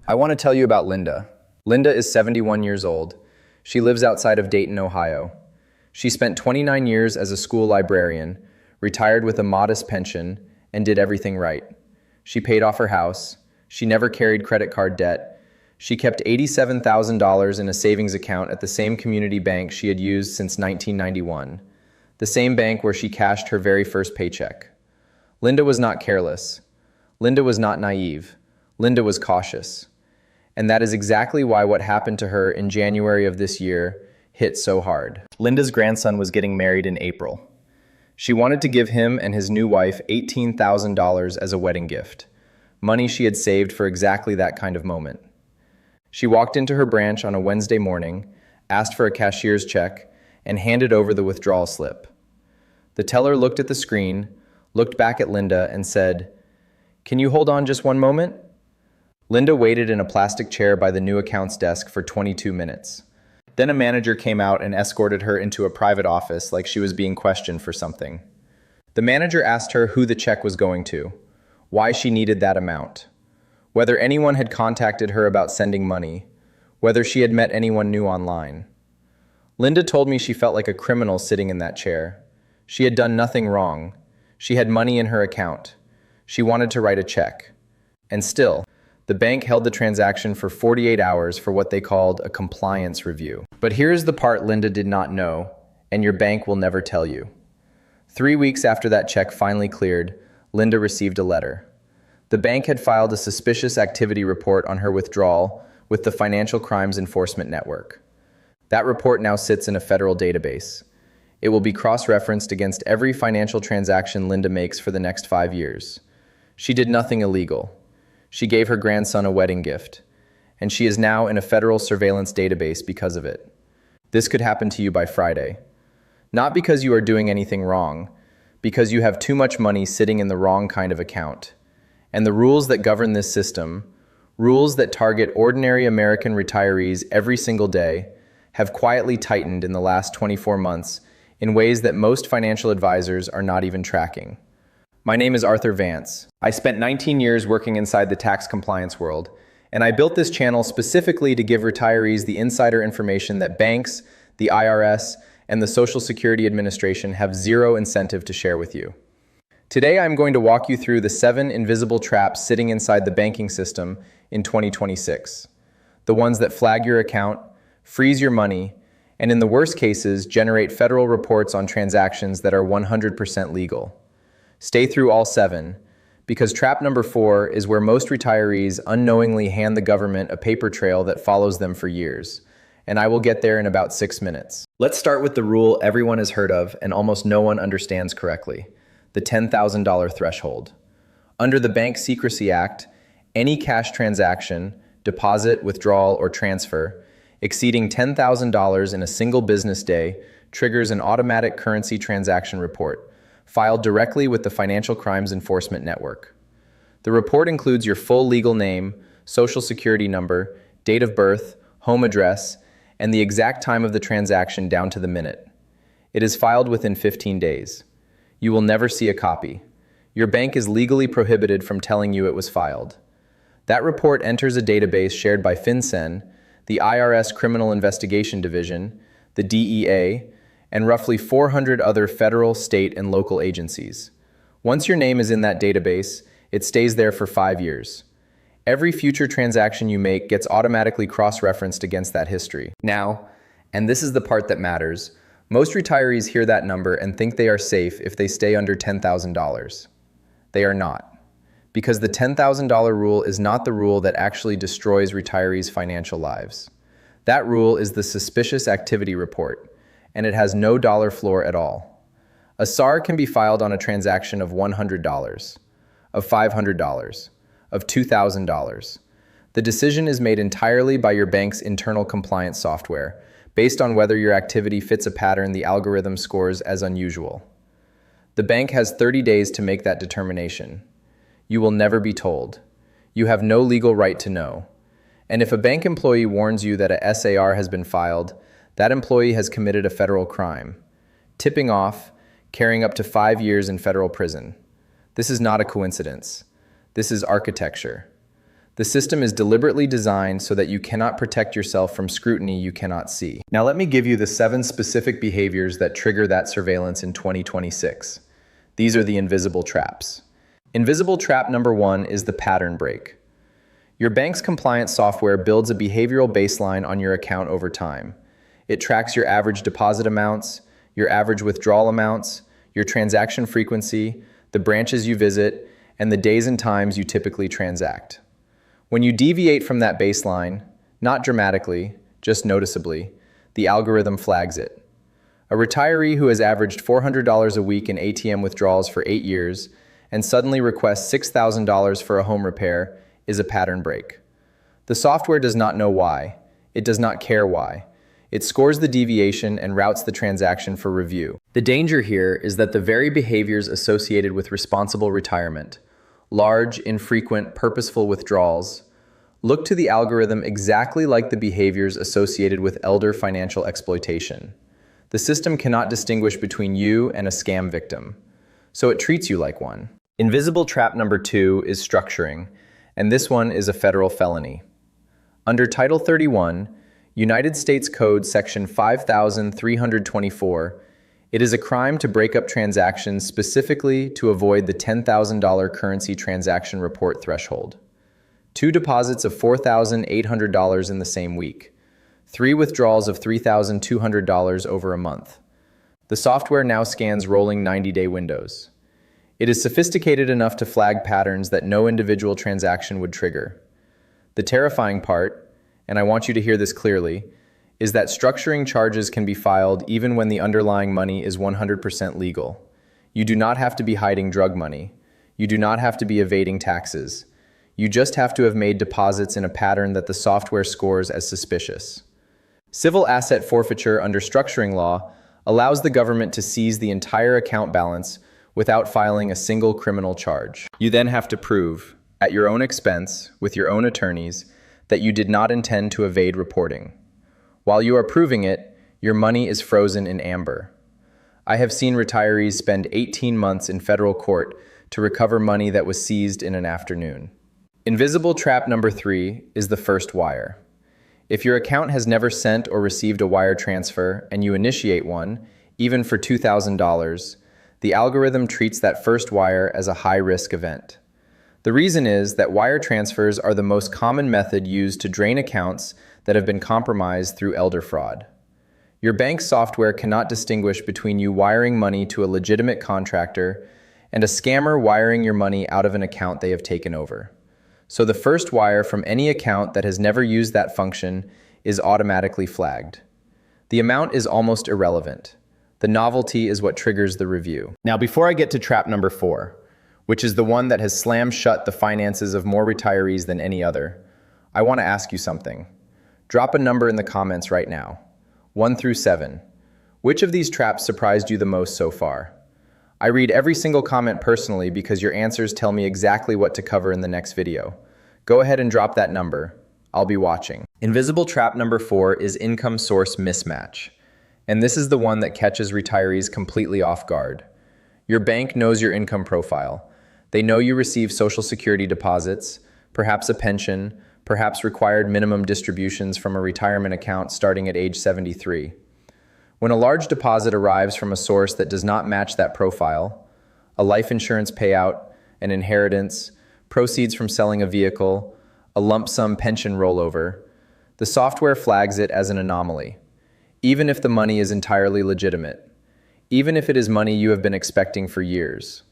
I want to tell you about Linda. Linda is 71 years old. She lives outside of Dayton, Ohio. She spent 29 years as a school librarian, retired with a modest pension, and did everything right. She paid off her house. She never carried credit card debt. She kept $87,000 in a savings account at the same community bank she had used since 1991, the same bank where she cashed her very first paycheck. Linda was not careless. Linda was not naive. Linda was cautious. And that is exactly why what happened to her in January of this year hit so hard. Linda's grandson was getting married in April. She wanted to give him and his new wife $18,000 as a wedding gift, money she had saved for exactly that kind of moment. She walked into her branch on a Wednesday morning, asked for a cashier's check, and handed over the withdrawal slip. The teller looked at the screen, looked back at Linda, and said, "Can you hold on just one moment?" Linda waited in a plastic chair by the new accounts desk for 22 minutes. Then a manager came out and escorted her into a private office like she was being questioned for something. The manager asked her who the check was going to, why she needed that amount, whether anyone had contacted her about sending money, whether she had met anyone new online. Linda told me she felt like a criminal sitting in that chair. She had done nothing wrong. She had money in her account. She wanted to write a check. And still, the bank held the transaction for 48 hours for what they called a compliance review. But here's the part Linda did not know, and your bank will never tell you. 3 weeks after that check finally cleared, Linda received a letter. The bank had filed a suspicious activity report on her withdrawal with the Financial Crimes Enforcement Network. That report now sits in a federal database. It will be cross-referenced against every financial transaction Linda makes for the next 5 years. She did nothing illegal. She gave her grandson a wedding gift, and she is now in a federal surveillance database because of it. This could happen to you by Friday. Not because you are doing anything wrong, because you have too much money sitting in the wrong kind of account. And the rules that govern this system, rules that target ordinary American retirees every single day, have quietly tightened in the last 24 months in ways that most financial advisors are not even tracking. My name is Arthur Vance. I spent 19 years working inside the tax compliance world, and I built this channel specifically to give retirees the insider information that banks, the IRS, and the Social Security Administration have zero incentive to share with you. Today, I'm going to walk you through the 7 invisible traps sitting inside the banking system in 2026. The ones that flag your account, freeze your money, and in the worst cases, generate federal reports on transactions that are 100% legal. Stay through all 7, because trap number 4 is where most retirees unknowingly hand the government a paper trail that follows them for years. And I will get there in about 6 minutes. Let's start with the rule everyone has heard of and almost no one understands correctly, the $10,000 threshold. Under the Bank Secrecy Act, any cash transaction, deposit, withdrawal, or transfer exceeding $10,000 in a single business day triggers an automatic currency transaction report, filed directly with the Financial Crimes Enforcement Network. The report includes your full legal name, social security number, date of birth, home address, and the exact time of the transaction down to the minute. It is filed within 15 days. You will never see a copy. Your bank is legally prohibited from telling you it was filed. That report enters a database shared by FinCEN, the IRS Criminal Investigation Division, the DEA, and roughly 400 other federal, state, and local agencies. Once your name is in that database, it stays there for 5 years. Every future transaction you make gets automatically cross-referenced against that history. Now, and this is the part that matters, most retirees hear that number and think they are safe if they stay under $10,000. They are not. Because the $10,000 rule is not the rule that actually destroys retirees' financial lives. That rule is the Suspicious Activity Report, and it has no dollar floor at all. A SAR can be filed on a transaction of $100, of $500, of $2,000. The decision is made entirely by your bank's internal compliance software, based on whether your activity fits a pattern the algorithm scores as unusual. The bank has 30 days to make that determination. You will never be told. You have no legal right to know. And if a bank employee warns you that a SAR has been filed, that employee has committed a federal crime. Tipping off carrying up to 5 years in federal prison. This is not a coincidence. This is architecture. The system is deliberately designed so that you cannot protect yourself from scrutiny you cannot see. Now let me give you the 7 specific behaviors that trigger that surveillance in 2026. These are the invisible traps. Invisible trap number 1 is the pattern break. Your bank's compliance software builds a behavioral baseline on your account over time. It tracks your average deposit amounts, your average withdrawal amounts, your transaction frequency, the branches you visit, and the days and times you typically transact. When you deviate from that baseline, not dramatically, just noticeably, the algorithm flags it. A retiree who has averaged $400 a week in ATM withdrawals for 8 years and suddenly requests $6,000 for a home repair is a pattern break. The software does not know why. It does not care why. It scores the deviation and routes the transaction for review. The danger here is that the very behaviors associated with responsible retirement, large, infrequent, purposeful withdrawals, look to the algorithm exactly like the behaviors associated with elder financial exploitation. The system cannot distinguish between you and a scam victim, so it treats you like one. Invisible trap number 2 is structuring, and this one is a federal felony. Under Title 31, United States Code Section 5324, it is a crime to break up transactions specifically to avoid the $10,000 currency transaction report threshold. 2 deposits of $4,800 in the same week. 3 withdrawals of $3,200 over a month. The software now scans rolling 90-day windows. It is sophisticated enough to flag patterns that no individual transaction would trigger. The terrifying part, and I want you to hear this clearly, is that structuring charges can be filed even when the underlying money is 100% legal. You do not have to be hiding drug money. You do not have to be evading taxes. You just have to have made deposits in a pattern that the software scores as suspicious. Civil asset forfeiture under structuring law allows the government to seize the entire account balance without filing a single criminal charge. You then have to prove, at your own expense, with your own attorneys, that you did not intend to evade reporting. While you are proving it, your money is frozen in amber. I have seen retirees spend 18 months in federal court to recover money that was seized in an afternoon. Invisible trap number 3 is the first wire. If your account has never sent or received a wire transfer and you initiate one, even for $2,000, the algorithm treats that first wire as a high-risk event. The reason is that wire transfers are the most common method used to drain accounts that have been compromised through elder fraud. Your bank's software cannot distinguish between you wiring money to a legitimate contractor and a scammer wiring your money out of an account they have taken over. So the first wire from any account that has never used that function is automatically flagged. The amount is almost irrelevant. The novelty is what triggers the review. Now, before I get to trap number 4, which is the one that has slammed shut the finances of more retirees than any other, I want to ask you something. Drop a number in the comments right now. 1 through 7. Which of these traps surprised you the most so far? I read every single comment personally because your answers tell me exactly what to cover in the next video. Go ahead and drop that number. I'll be watching. Invisible trap number 4 is income source mismatch. And this is the one that catches retirees completely off guard. Your bank knows your income profile. They know you receive Social Security deposits, perhaps a pension, perhaps required minimum distributions from a retirement account starting at age 73. When a large deposit arrives from a source that does not match that profile, a life insurance payout, an inheritance, proceeds from selling a vehicle, a lump sum pension rollover, the software flags it as an anomaly, even if the money is entirely legitimate, even if it is money you have been expecting for years.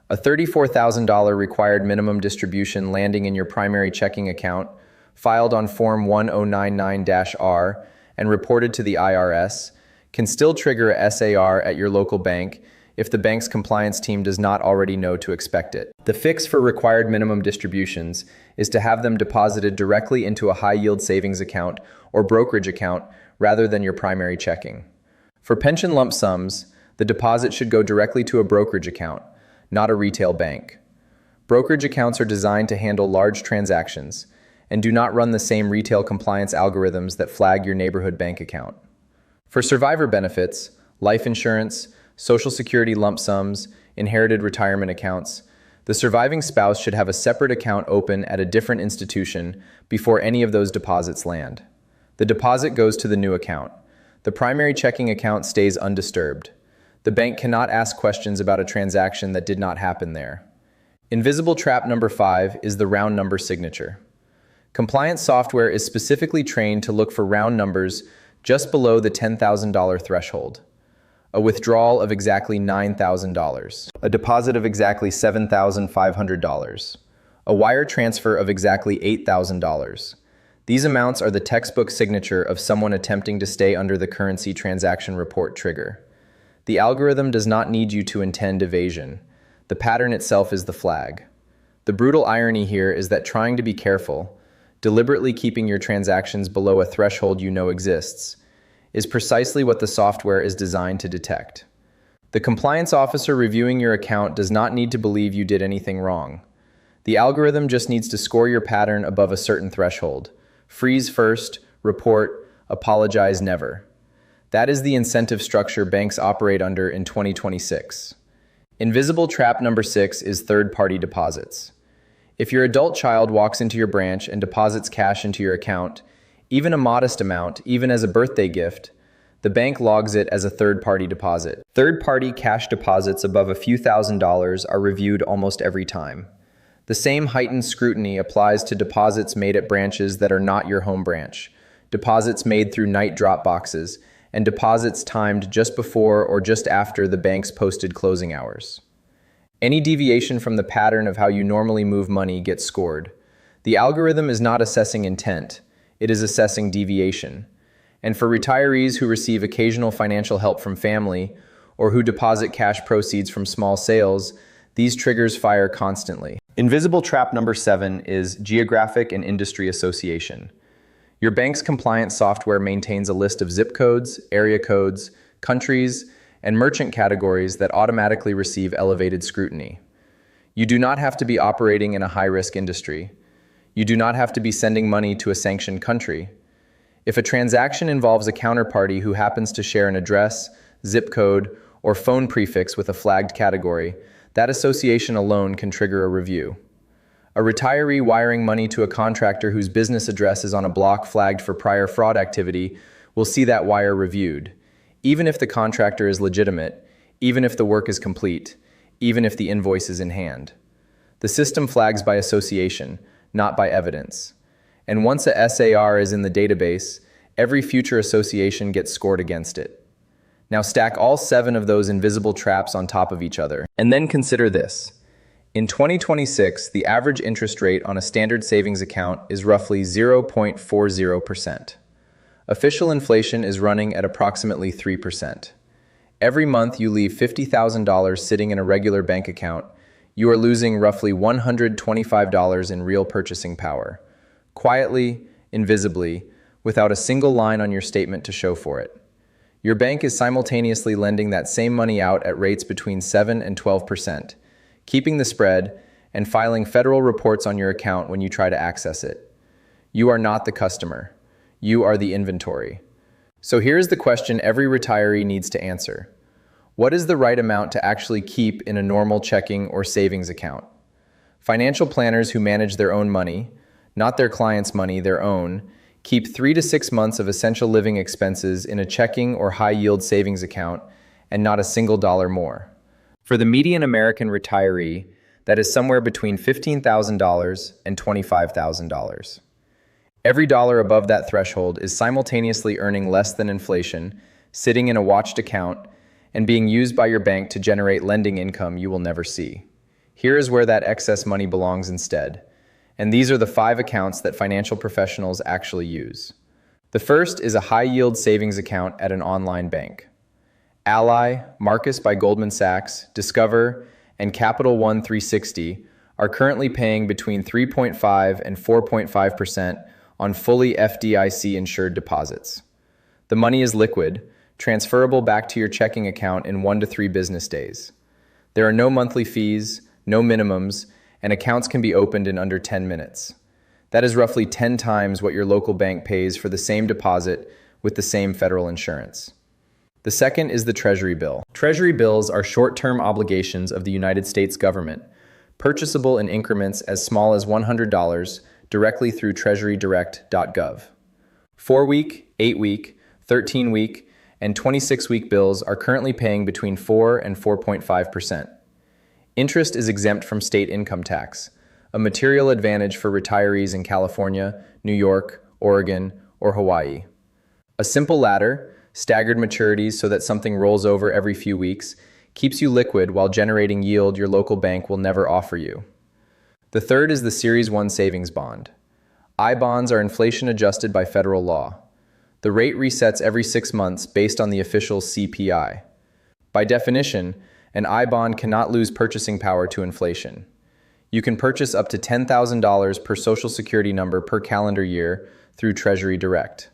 A $34,000 required minimum distribution landing in your primary checking account, filed on Form 1099-R and reported to the IRS, can still trigger a SAR at your local bank if the bank's compliance team does not already know to expect it. The fix for required minimum distributions is to have them deposited directly into a high-yield savings account or brokerage account rather than your primary checking. For pension lump sums, the deposit should go directly to a brokerage account, not a retail bank. Brokerage accounts are designed to handle large transactions and do not run the same retail compliance algorithms that flag your neighborhood bank account. For survivor benefits, life insurance, Social Security lump sums, inherited retirement accounts. The surviving spouse should have a separate account open at a different institution before any of those deposits land. The deposit goes to the new account. The primary checking account stays undisturbed. The bank cannot ask questions about a transaction that did not happen there. Invisible trap number 5 is the round number signature. Compliance software is specifically trained to look for round numbers just below the $10,000 threshold. A withdrawal of exactly $9,000. A deposit of exactly $7,500. A wire transfer of exactly $8,000. These amounts are the textbook signature of someone attempting to stay under the currency transaction report trigger. The algorithm does not need you to intend evasion. The pattern itself is the flag. The brutal irony here is that trying to be careful, deliberately keeping your transactions below a threshold you know exists, is precisely what the software is designed to detect. The compliance officer reviewing your account does not need to believe you did anything wrong. The algorithm just needs to score your pattern above a certain threshold. Freeze first, report, apologize never. That is the incentive structure banks operate under in 2026. Invisible trap number 6 is third-party deposits. If your adult child walks into your branch and deposits cash into your account, even a modest amount, even as a birthday gift, the bank logs it as a third-party deposit. Third-party cash deposits above a few $1,000s are reviewed almost every time. The same heightened scrutiny applies to deposits made at branches that are not your home branch, deposits made through night drop boxes, and deposits timed just before or just after the bank's posted closing hours. Any deviation from the pattern of how you normally move money gets scored. The algorithm is not assessing intent, it is assessing deviation. And for retirees who receive occasional financial help from family or who deposit cash proceeds from small sales, these triggers fire constantly. Invisible trap number 7 is geographic and industry association. Your bank's compliance software maintains a list of zip codes, area codes, countries, and merchant categories that automatically receive elevated scrutiny. You do not have to be operating in a high-risk industry. You do not have to be sending money to a sanctioned country. If a transaction involves a counterparty who happens to share an address, zip code, or phone prefix with a flagged category, that association alone can trigger a review. A retiree wiring money to a contractor whose business address is on a block flagged for prior fraud activity will see that wire reviewed, even if the contractor is legitimate, even if the work is complete, even if the invoice is in hand. The system flags by association, not by evidence. And once a SAR is in the database, every future association gets scored against it. Now stack all 7 of those invisible traps on top of each other, and then consider this. In 2026, the average interest rate on a standard savings account is roughly 0.40%. Official inflation is running at approximately 3%. Every month you leave $50,000 sitting in a regular bank account, you are losing roughly $125 in real purchasing power, quietly, invisibly, without a single line on your statement to show for it. Your bank is simultaneously lending that same money out at rates between 7 and 12%, keeping the spread, and filing federal reports on your account when you try to access it. You are not the customer. You are the inventory. So here's the question every retiree needs to answer. What is the right amount to actually keep in a normal checking or savings account? Financial planners who manage their own money, not their clients' money, their own, keep 3 to 6 months of essential living expenses in a checking or high-yield savings account and not a single dollar more. For the median American retiree, that is somewhere between $15,000 and $25,000. Every dollar above that threshold is simultaneously earning less than inflation, sitting in a watched account, and being used by your bank to generate lending income you will never see. Here is where that excess money belongs instead. And these are the 5 accounts that financial professionals actually use. The first is a high-yield savings account at an online bank. Ally, Marcus by Goldman Sachs, Discover, and Capital One 360 are currently paying between 3.5 and 4.5% on fully FDIC-insured deposits. The money is liquid, transferable back to your checking account in 1 to 3 business days. There are no monthly fees, no minimums, and accounts can be opened in under 10 minutes. That is roughly 10 times what your local bank pays for the same deposit with the same federal insurance. The second is the Treasury bill. Treasury bills are short-term obligations of the United States government, purchasable in increments as small as $100 directly through treasurydirect.gov. 4-week, 8-week, 13-week, and 26-week bills are currently paying between 4 and 4.5%. Interest is exempt from state income tax, a material advantage for retirees in California, New York, Oregon, or Hawaii. A simple ladder, staggered maturities so that something rolls over every few weeks, keeps you liquid while generating yield your local bank will never offer you. The third is the Series 1 savings bond. I-bonds are inflation adjusted by federal law. The rate resets every 6 months based on the official CPI. By definition, an I-bond cannot lose purchasing power to inflation. You can purchase up to $10,000 per Social Security number per calendar year through Treasury Direct.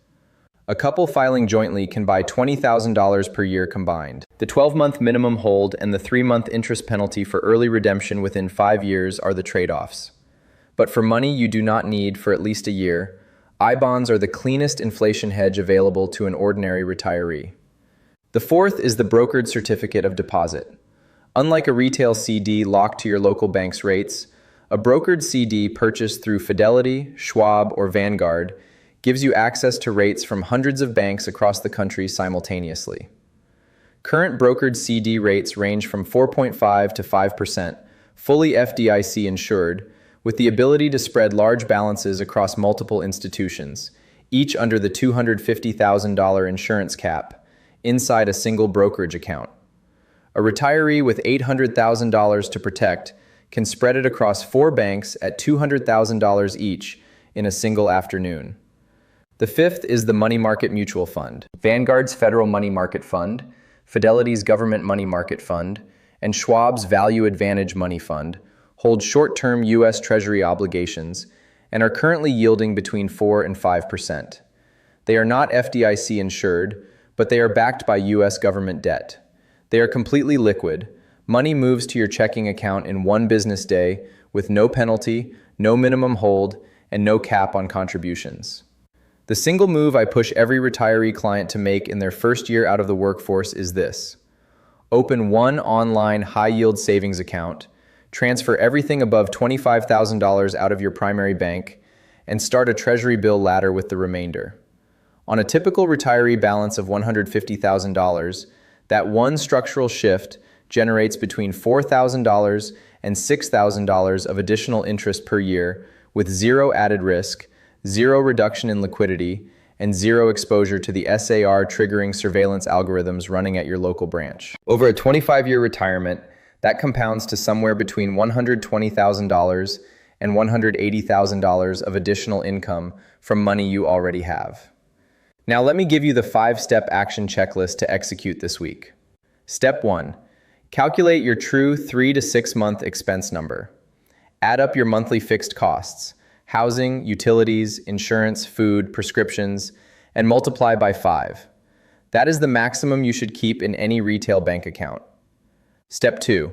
A couple filing jointly can buy $20,000 per year combined. The 12-month minimum hold and the 3-month interest penalty for early redemption within 5 years are the trade-offs. But for money you do not need for at least a year, I-bonds are the cleanest inflation hedge available to an ordinary retiree. The fourth is the brokered certificate of deposit. Unlike a retail CD locked to your local bank's rates, a brokered CD purchased through Fidelity, Schwab, or Vanguard gives you access to rates from hundreds of banks across the country simultaneously. Current brokered CD rates range from 4.5 to 5%, fully FDIC insured, with the ability to spread large balances across multiple institutions, each under the $250,000 insurance cap, inside a single brokerage account. A retiree with $800,000 to protect can spread it across 4 banks at $200,000 each in a single afternoon. The fifth is the money market mutual fund. Vanguard's Federal Money Market Fund, Fidelity's Government Money Market Fund, and Schwab's Value Advantage Money Fund hold short-term U.S. Treasury obligations and are currently yielding between 4 and 5%. They are not FDIC insured, but they are backed by U.S. government debt. They are completely liquid. Money moves to your checking account in 1 business day with no penalty, no minimum hold, and no cap on contributions. The single move I push every retiree client to make in their first year out of the workforce is this. Open 1 online high-yield savings account, transfer everything above $25,000 out of your primary bank, and start a Treasury bill ladder with the remainder. On a typical retiree balance of $150,000, that one structural shift generates between $4,000 and $6,000 of additional interest per year with 0 added risk, 0 reduction in liquidity, and 0 exposure to the SAR triggering surveillance algorithms running at your local branch. Over a 25-year retirement, that compounds to somewhere between $120,000 and $180,000 of additional income from money you already have. Now let me give you the 5-step action checklist to execute this week. Step 1. Calculate your true 3 to 6 month expense number. Add up your monthly fixed costs, housing, utilities, insurance, food, prescriptions, and multiply by 5. That is the maximum you should keep in any retail bank account. Step 2.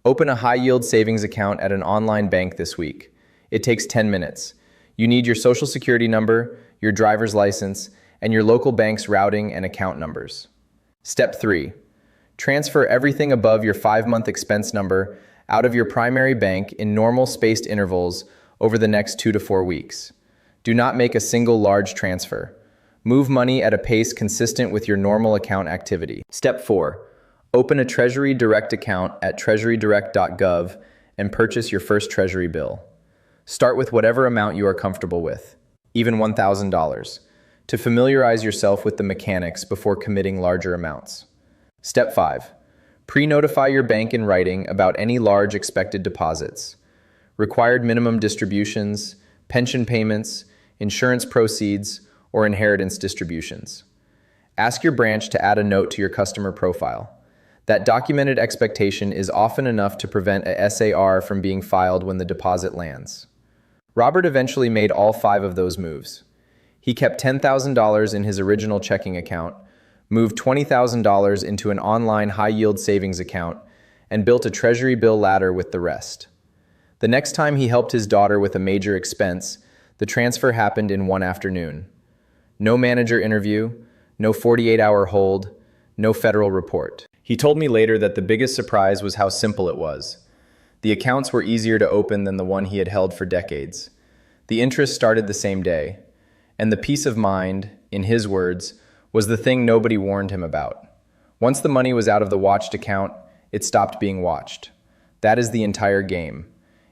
Open a high-yield savings account at an online bank this week. It takes 10 minutes. You need your Social Security number, your driver's license, and your local bank's routing and account numbers. Step 3. Transfer everything above your 5-month expense number out of your primary bank in normal spaced intervals over the next 2 to 4 weeks. Do not make a single large transfer. Move money at a pace consistent with your normal account activity. Step 4. Open a Treasury Direct account at treasurydirect.gov and purchase your first Treasury bill. Start with whatever amount you are comfortable with, even $1,000, to familiarize yourself with the mechanics before committing larger amounts. Step 5. Pre-notify your bank in writing about any large expected deposits, required minimum distributions, pension payments, insurance proceeds, or inheritance distributions. Ask your branch to add a note to your customer profile. That documented expectation is often enough to prevent a SAR from being filed when the deposit lands. Robert eventually made all 5 of those moves. He kept $10,000 in his original checking account, moved $20,000 into an online high-yield savings account, and built a Treasury bill ladder with the rest. The next time he helped his daughter with a major expense, the transfer happened in one afternoon. No manager interview, no 48-hour hold, no federal report. He told me later that the biggest surprise was how simple it was. The accounts were easier to open than the one he had held for decades. The interest started the same day, and the peace of mind, in his words, was the thing nobody warned him about. Once the money was out of the watched account, it stopped being watched. That is the entire game.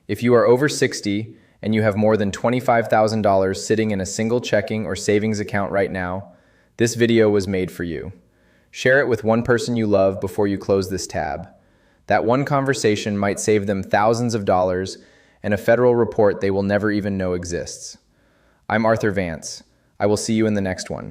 If you are over 60 and you have more than $25,000 sitting in a single checking or savings account right now, this video was made for you. Share it with one person you love before you close this tab. That one conversation might save them thousands of dollars and a federal report they will never even know exists. I'm Arthur Vance. I will see you in the next one.